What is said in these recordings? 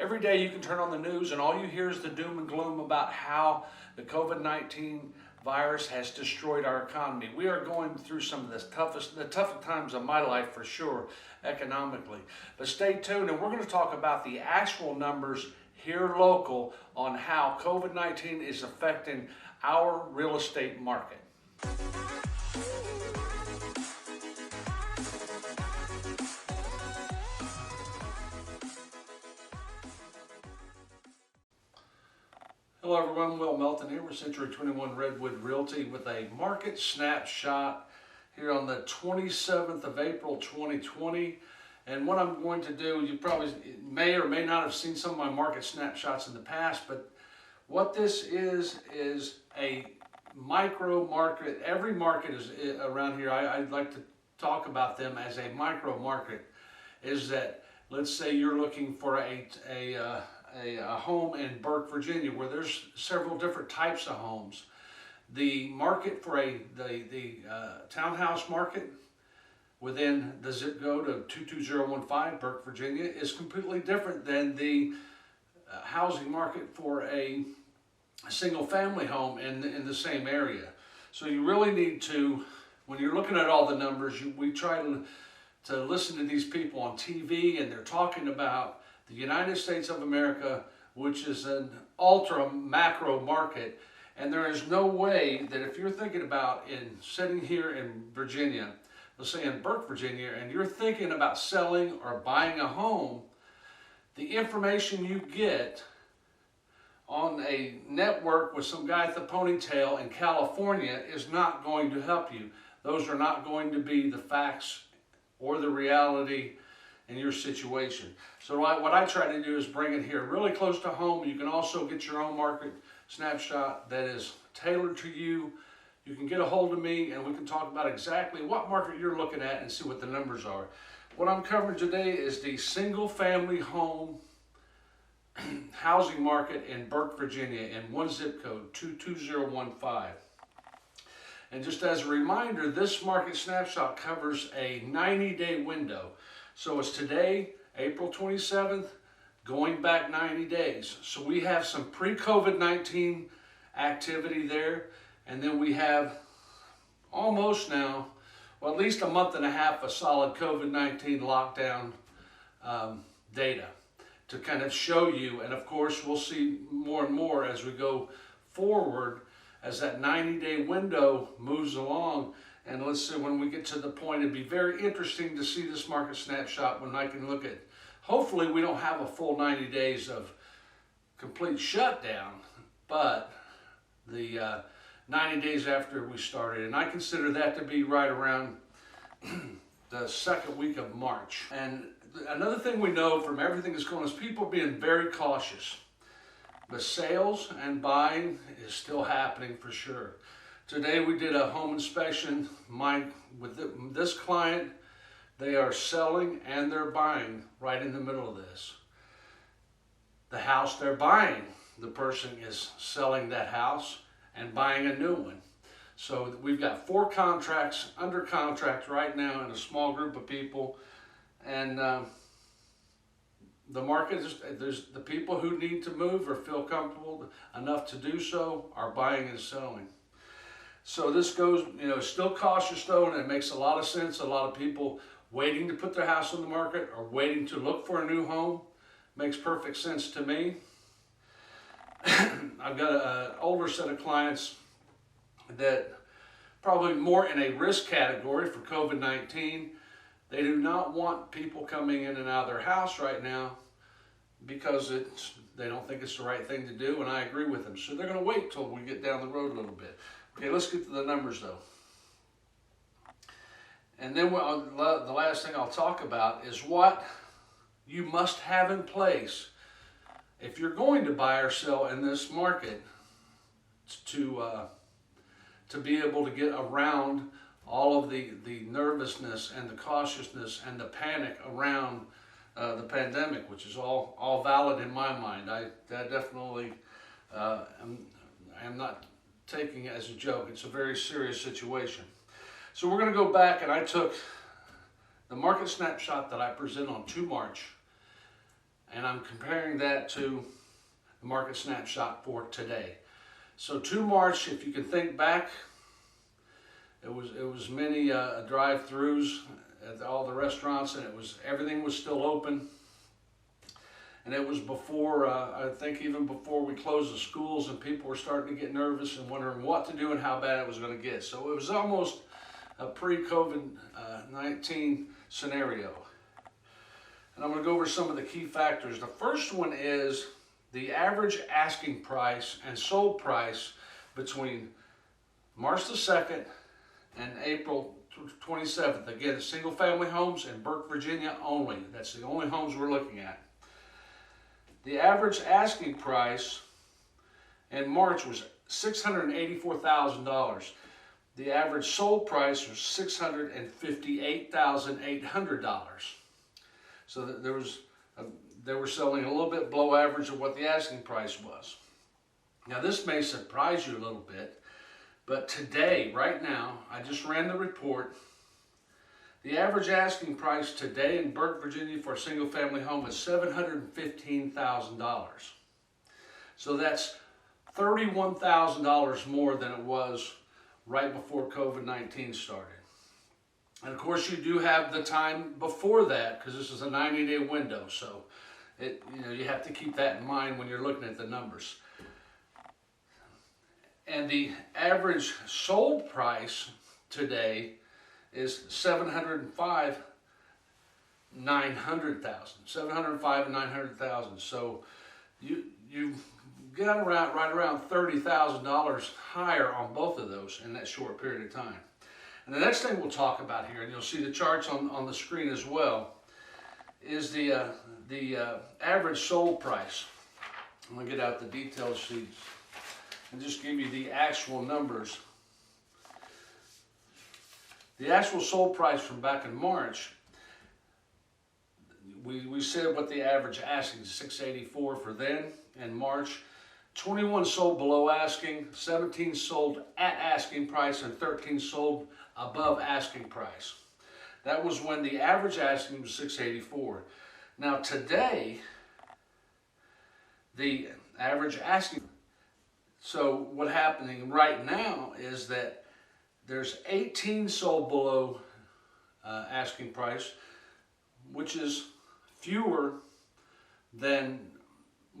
Every day you can turn on the news and all you hear is the doom and gloom about how the COVID-19 virus has destroyed our economy. We are going through some of the toughest times of my life for sure, economically. But stay tuned and we're going to talk about the actual numbers here local on how COVID-19 is affecting our real estate market. Hello everyone, Will Melton here with Century 21 Redwood Realty with a market snapshot here on the 27th of April 2020. And what I'm going to do, you probably may or may not have seen some of my market snapshots in the past, but what this is a micro market. Every market is around here, I'd like to talk about them as a micro market. Is that, let's say you're looking for a home in Burke, Virginia, where there's several different types of homes. The market for the townhouse market within the zip code of 22015, Burke, Virginia, is completely different than the housing market for a single family home in the same area. So you really need to, when you're looking at all the numbers, we try to listen to these people on TV, and they're talking about the United States of America, which is an ultra macro market, and there is no way that if you're thinking about sitting here in Virginia, let's say in Burke, Virginia, and you're thinking about selling or buying a home, the information you get on a network with some guy at the ponytail in California is not going to help you. Those are not going to be the facts or the reality in your situation. So what I try to do is bring it here really close to home. You can also get your own market snapshot that is tailored to you. You can get a hold of me and we can talk about exactly what market you're looking at and see what the numbers are. What I'm covering today is the single family home housing market in Burke, Virginia, in one zip code, 22015. And just as a reminder, this market snapshot covers a 90-day window. So it's today, April 27th, going back 90 days. So we have some pre-COVID-19 activity there, and then we have almost now, well, at least a month and a half of solid COVID-19 lockdown data to kind of show you. And of course, we'll see more and more as we go forward as that 90-day window moves along. And let's say when we get to the point, it'd be very interesting to see this market snapshot when I can look at, hopefully we don't have a full 90 days of complete shutdown, but the 90 days after we started. And I consider that to be right around the second week of March. And another thing we know from everything that's going on is people being very cautious. But sales and buying is still happening for sure. Today we did a home inspection with this client. They are selling and they're buying right in the middle of this. The house they're buying, the person is selling that house and buying a new one. So we've got 4 contracts under contract right now in a small group of people. And the market there's the people who need to move or feel comfortable enough to do so are buying and selling. So this goes, still cautious though, and it makes a lot of sense. A lot of people waiting to put their house on the market or waiting to look for a new home. Makes perfect sense to me. I've got an older set of clients that probably more in a risk category for COVID-19. They do not want people coming in and out of their house right now because they don't think it's the right thing to do, and I agree with them. So they're going to wait till we get down the road a little bit. Okay, let's get to the numbers though. And then the last thing I'll talk about is what you must have in place if you're going to buy or sell in this market to be able to get around all of the nervousness and the cautiousness and the panic around the pandemic, which is all valid in my mind. I definitely am not taking it as a joke. It's a very serious situation. So we're going to go back, and I took the market snapshot that I present on 2 March, and I'm comparing that to the market snapshot for today. So to March, if you can think back, it was many drive-throughs at all the restaurants, and everything was still open. And it was before, I think even before we closed the schools, and people were starting to get nervous and wondering what to do and how bad it was going to get. So it was almost a pre-COVID-19 scenario. And I'm going to go over some of the key factors. The first one is the average asking price and sold price between March the 2nd and April 27th. Again, single family homes in Burke, Virginia only. That's the only homes we're looking at. The average asking price in March was $684,000. The average sold price was $658,800. So that they were selling a little bit below average of what the asking price was. Now this may surprise you a little bit, but today, right now, I just ran the report. The average asking price today in Burke, Virginia for a single family home is $715,000. So that's $31,000 more than it was right before COVID-19 started. And of course you do have the time before that, because this is a 90-day window, so you have to keep that in mind when you're looking at the numbers. And the average sold price today is $705,900,000. $705,900,000. So you got right around $30,000 higher on both of those in that short period of time. And the next thing we'll talk about here, and you'll see the charts on the screen as well, is the average sold price. I'm going to get out the detail sheets and just give you the actual numbers. The actual sold price from back in March, we said what the average asking is, $684 for then in March. 21 sold below asking, 17 sold at asking price, and 13 sold above asking price. That was when the average asking was $684. Now today, the average asking, so what's happening right now is that there's 18 sold below asking price, which is fewer than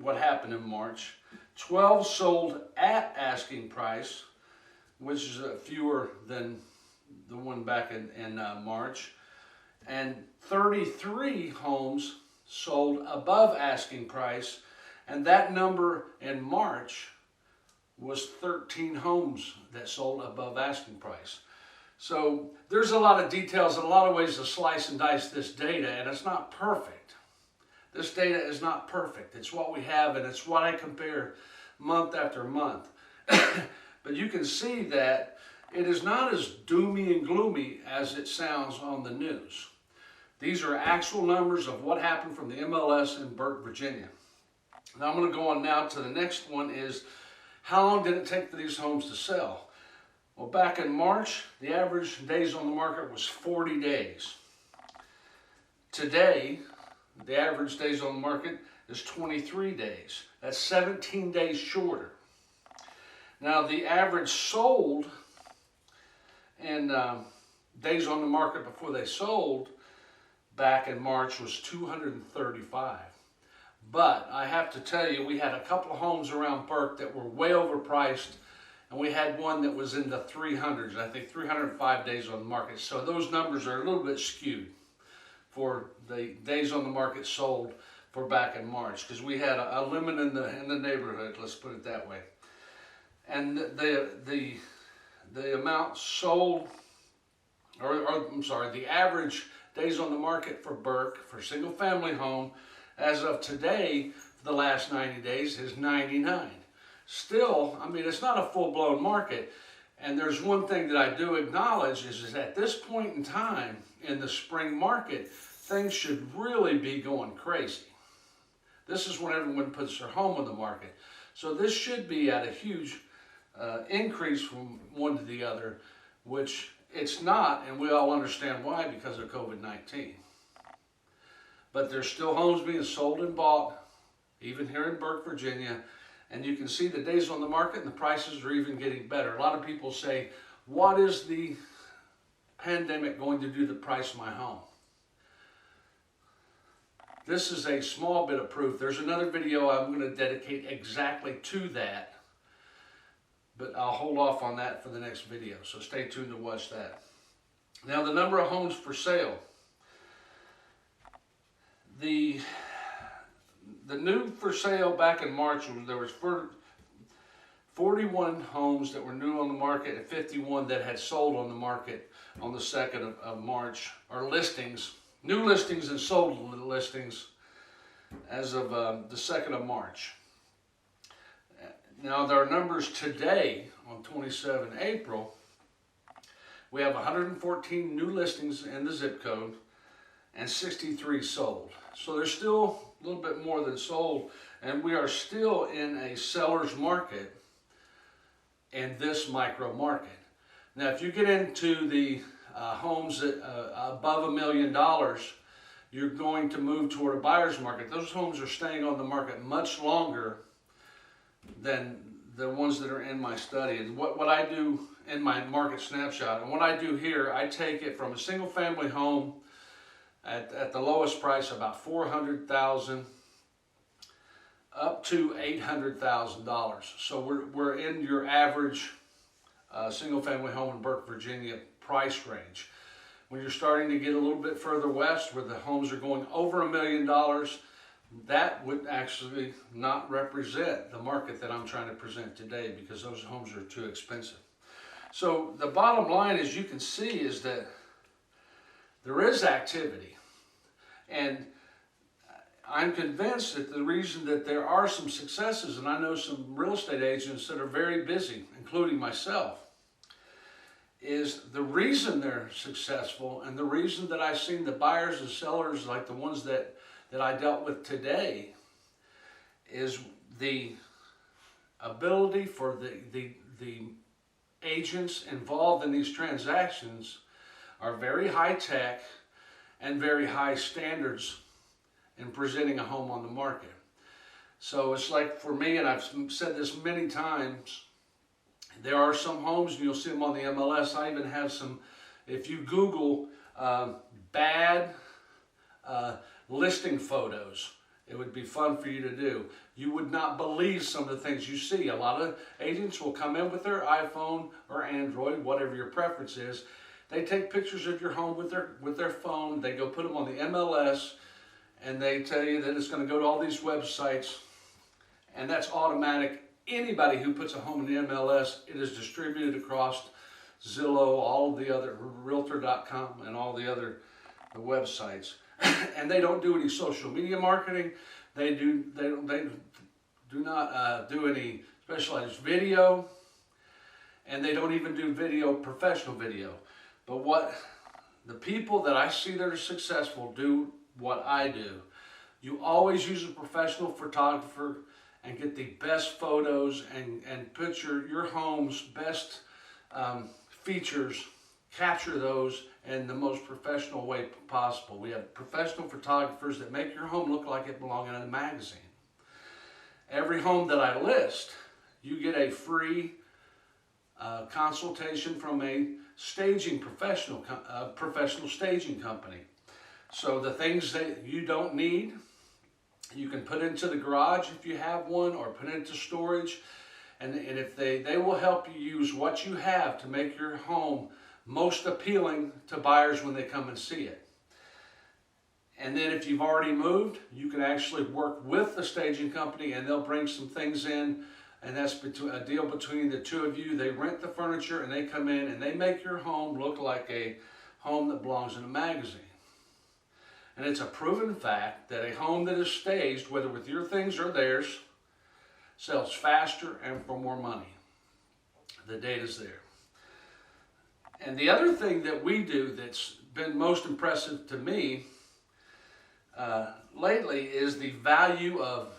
what happened in March. 12 sold at asking price, which is fewer than the one back in March. And 33 homes sold above asking price, and that number in March was 13 homes that sold above asking price. So there's a lot of details and a lot of ways to slice and dice this data, and it's not perfect. This data is not perfect. It's what we have, and it's what I compare month after month. But you can see that it is not as doomy and gloomy as it sounds on the news. These are actual numbers of what happened from the MLS in Burke, Virginia. Now I'm going to go on now to the next one is, how long did it take for these homes to sell? Well, back in March, the average days on the market was 40 days. Today, the average days on the market is 23 days. That's 17 days shorter. Now, the average sold and days on the market before they sold back in March was 235. But I have to tell you, we had a couple of homes around Burke that were way overpriced, and we had one that was in the 300s, I think 305 days on the market. So those numbers are a little bit skewed for the days on the market sold for back in March, because we had a limit in the neighborhood, let's put it that way. And the amount sold, the average days on the market for Burke for single family home as of today for the last 90 days is 99. Still, I mean, it's not a full-blown market. And there's one thing that I do acknowledge is at this point in time in the spring market, things should really be going crazy. This is when everyone puts their home on the market. So this should be at a huge increase from one to the other, which it's not, and we all understand why, because of COVID-19. but there's still homes being sold and bought, even here in Burke, Virginia. And you can see the days on the market and the prices are even getting better. A lot of people say, what is the pandemic going to do to the price of my home? This is a small bit of proof. There's another video I'm going to dedicate exactly to that, but I'll hold off on that for the next video, so stay tuned to watch that. Now, the number of homes for sale. The new for sale back in March, there was 41 homes that were new on the market and 51 that had sold on the market on the 2nd of March, or listings. New listings and sold listings as of the 2nd of March. Now, there are numbers today on 27 April. We have 114 new listings in the zip code and 63 sold. So there's still a little bit more than sold, and we are still in a seller's market in this micro market. Now, if you get into the homes that above $1 million, you're going to move toward a buyer's market. Those homes are staying on the market much longer than the ones that are in my study. And what I do in my market snapshot, and what I do here, I take it from a single family home at the lowest price, about $400,000, up to $800,000. So we're in your average single family home in Burke, Virginia price range. When you're starting to get a little bit further west, where the homes are going over $1 million, that would actually not represent the market that I'm trying to present today, because those homes are too expensive. So the bottom line, as you can see, is that there is activity. And I'm convinced that the reason that there are some successes, and I know some real estate agents that are very busy, including myself, is the reason they're successful, and the reason that I've seen the buyers and sellers like the ones that I dealt with today, is the ability for the agents involved in these transactions are very high tech and very high standards in presenting a home on the market. So it's like for me, and I've said this many times, there are some homes, and you'll see them on the MLS. I even have some, if you Google bad listing photos, it would be fun for you to do. You would not believe some of the things you see. A lot of agents will come in with their iPhone or Android, whatever your preference is. They take pictures of your home with their phone. They go put them on the MLS, and they tell you that it's going to go to all these websites, and that's automatic. Anybody who puts a home in the MLS, it is distributed across Zillow, all of the other, Realtor.com, and all the other websites. And they don't do any social media marketing. They do not do any specialized video, and they don't even do professional video. But what the people that I see that are successful do what I do. You always use a professional photographer and get the best photos and put your home's best features, capture those in the most professional way possible. We have professional photographers that make your home look like it belongs in a magazine. Every home that I list, you get a free consultation from a professional staging company. So the things that you don't need, you can put into the garage if you have one, or put into storage. And if they will help you use what you have to make your home most appealing to buyers when they come and see it. And then if you've already moved, you can actually work with the staging company, and they'll bring some things in, and that's a deal between the two of you. They rent the furniture, and they come in and they make your home look like a home that belongs in a magazine. And it's a proven fact that a home that is staged, whether with your things or theirs, sells faster and for more money. The data's there. And the other thing that we do that's been most impressive to me lately is the value of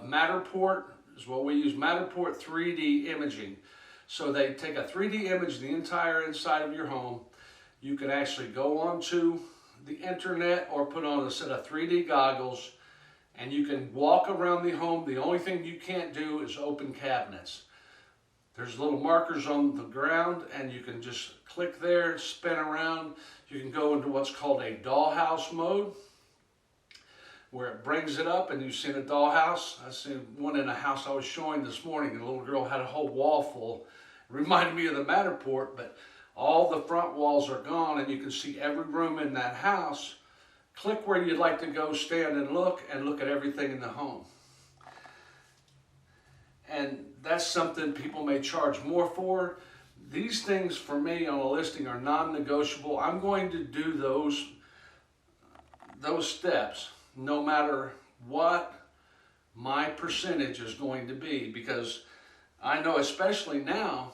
Matterport, is what we use, Matterport 3D imaging. So they take a 3D image of the entire inside of your home. You can actually go onto the internet or put on a set of 3D goggles, and you can walk around the home. The only thing you can't do is open cabinets. There's little markers on the ground, and you can just click there, spin around. You can go into what's called a dollhouse mode, where it brings it up, and you've seen a dollhouse. I seen one in a house I was showing this morning, and a little girl had a whole wall full. It reminded me of the Matterport, but all the front walls are gone, and you can see every room in that house. Click where you'd like to go, stand and look at everything in the home. And that's something people may charge more for. These things for me on a listing are non-negotiable. I'm going to do those steps no matter what my percentage is going to be, because I know, especially now,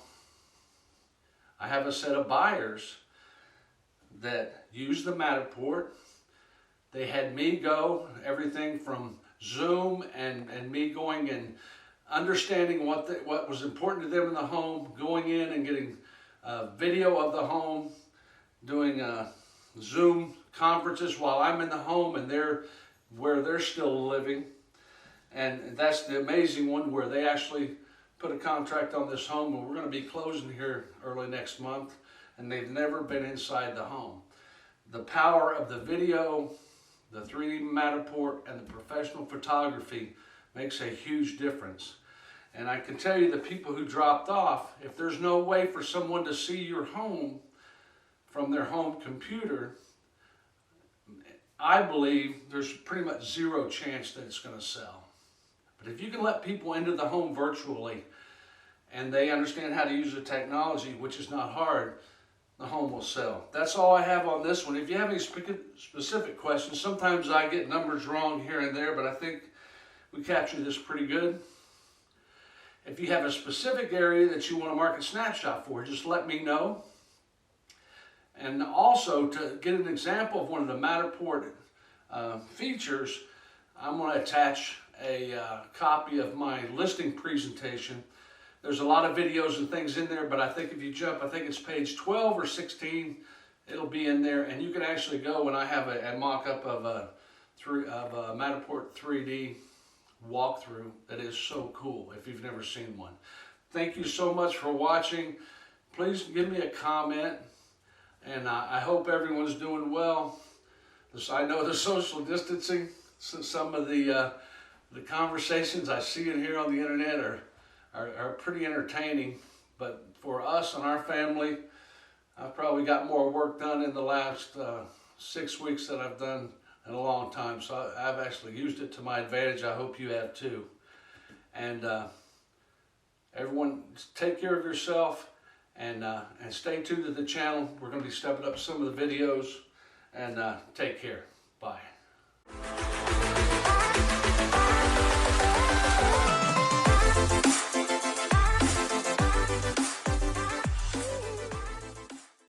I have a set of buyers that use the Matterport. They had me go everything from Zoom and me going and understanding what was important to them in the home, going in and getting video of the home, doing Zoom conferences while I'm in the home and where they're still living. And that's the amazing one, where they actually put a contract on this home, and we're going to be closing here early next month, and they've never been inside the home. The power of the video, the 3D Matterport, and the professional photography makes a huge difference. And I can tell you, the people who dropped off, if there's no way for someone to see your home from their home computer, I believe there's pretty much zero chance that it's going to sell. But if you can let people into the home virtually and they understand how to use the technology, which is not hard, the home will sell. That's all I have on this one. If you have any specific questions, sometimes I get numbers wrong here and there, but I think we captured this pretty good. If you have a specific area that you want a market snapshot for, just let me know. And also, to get an example of one of the Matterport features, I'm going to attach a copy of my listing presentation. There's a lot of videos and things in there, but I think if you jump, I think it's page 12 or 16, it'll be in there, and you can actually go, and I have a mock-up of a Matterport 3D walkthrough that is so cool if you've never seen one. Thank you so much for watching. Please give me a comment, and I hope everyone's doing well. I know the social distancing, so some of the conversations I see and hear on the internet are pretty entertaining, but for us and our family, I've probably got more work done in the last 6 weeks than I've done in a long time, so I've actually used it to my advantage. I hope you have too. And everyone, take care of yourself, and stay tuned to the channel. We're going to be stepping up some of the videos, and take care. Bye.